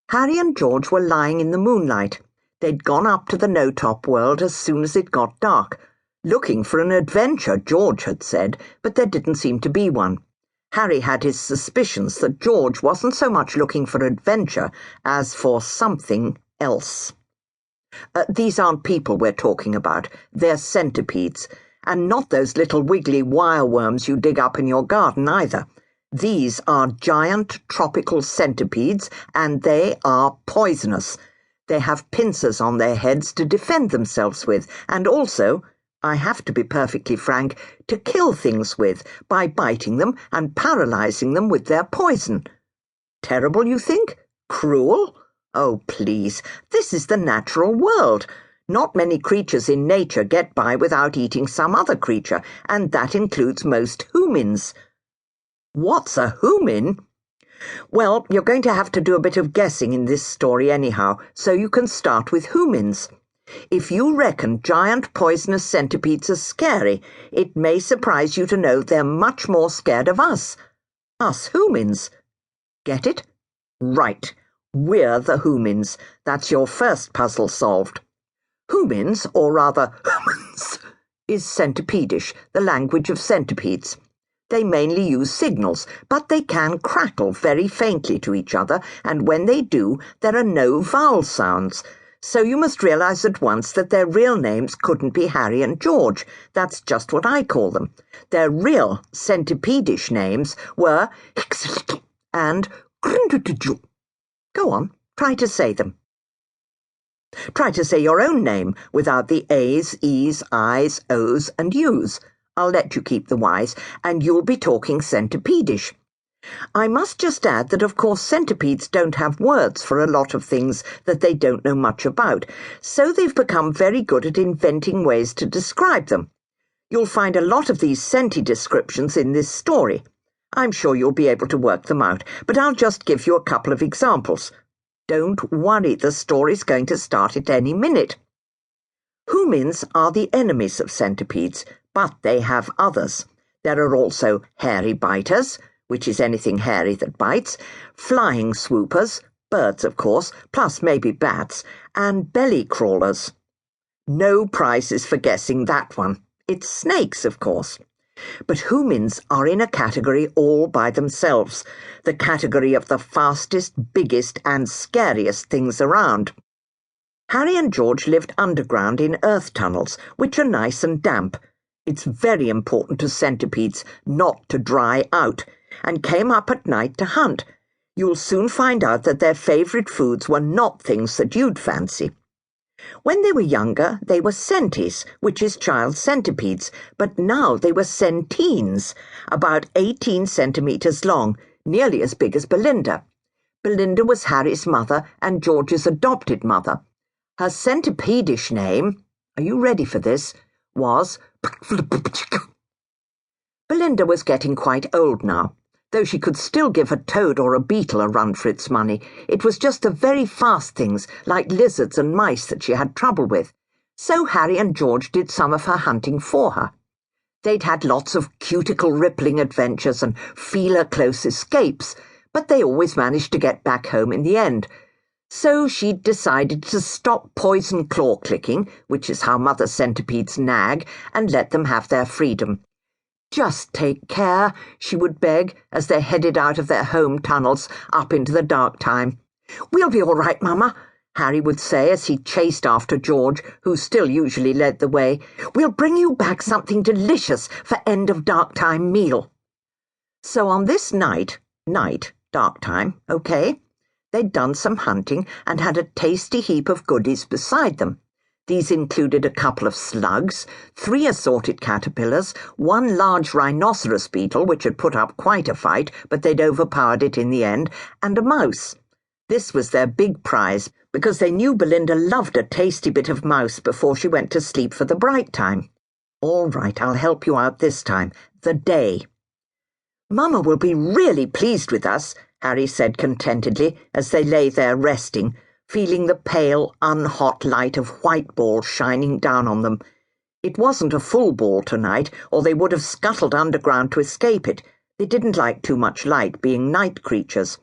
Harry and George were lying in the moonlight. They'd gone up to the no-top world as soon as it got dark. Looking for an adventure, George had said, but there didn't seem to be one. Harry had his suspicions that George wasn't so much looking for adventure as for something else. These aren't people we're talking about. They're centipedes. And not those little wiggly wireworms you dig up in your garden either. These are giant tropical centipedes, and they are poisonous. They have pincers on their heads to defend themselves with, and also, I have to be perfectly frank, to kill things with, by biting them and paralyzing them with their poison. Terrible, you think? Cruel? Oh, please, this is the natural world. Not many creatures in nature get by without eating some other creature, and that includes most humans. What's a human? Well, you're going to have to do a bit of guessing in this story anyhow, so you can start with humans. If you reckon giant poisonous centipedes are scary, it may surprise you to know they're much more scared of us. Us humans. Get it? Right. We're the humans. That's your first puzzle solved. Humans, or rather humans, is centipedish, the language of centipedes. They mainly use signals, but they can crackle very faintly to each other, and when they do, there are no vowel sounds. So you must realize at once that their real names couldn't be Harry and George. That's just what I call them. Their real centipedish names were and Go on, try to say them. Try to say your own name without the A's, E's, I's, O's, and U's. I'll let you keep the Y's, and you'll be talking centipedish. I must just add that, of course, centipedes don't have words for a lot of things that they don't know much about, so they've become very good at inventing ways to describe them. You'll find a lot of these centi descriptions in this story. I'm sure you'll be able to work them out, but I'll just give you a couple of examples. Don't worry, the story's going to start at any minute. Humans are the enemies of centipedes, but they have others. There are also hairy biters, which is anything hairy that bites, flying swoopers, birds of course, plus maybe bats, and belly crawlers. No prizes for guessing that one. It's snakes, of course. But humans are in a category all by themselves, the category of the fastest, biggest, and scariest things around. Harry and George lived underground in earth tunnels, which are nice and damp. It's very important to centipedes not to dry out, and came up at night to hunt. You'll soon find out that their favourite foods were not things that you'd fancy. When they were younger, they were centis, which is child centipedes, but now they were centenes, about 18 centimetres long, nearly as big as Belinda. Belinda was Harry's mother and George's adopted mother. Her centipedish name, are you ready for this, was Belinda was getting quite old now. Though she could still give a toad or a beetle a run for its money, it was just the very fast things, like lizards and mice, that she had trouble with. So Harry and George did some of her hunting for her. They'd had lots of cuticle-rippling adventures and feeler-close escapes, but they always managed to get back home in the end. So she'd decided to stop poison claw-clicking, which is how mother centipedes nag, and let them have their freedom. "Just take care," she would beg, as they headed out of their home tunnels up into the dark time. "We'll be all right, Mama," Harry would say as he chased after George, who still usually led the way. "We'll bring you back something delicious for end-of-dark-time meal." So on this night, dark time, okay, they'd done some hunting and had a tasty heap of goodies beside them. These included a couple of slugs, 3 assorted caterpillars, 1 large rhinoceros beetle, which had put up quite a fight, but they'd overpowered it in the end, and a mouse. This was their big prize, because they knew Belinda loved a tasty bit of mouse before she went to sleep for the bright time. "All right, I'll help you out this time. The day." "Mama will be really pleased with us," Harry said contentedly, as they lay there resting, feeling the pale, unhot light of white ball shining down on them. It wasn't a full ball tonight, or they would have scuttled underground to escape it. They didn't like too much light, being night creatures.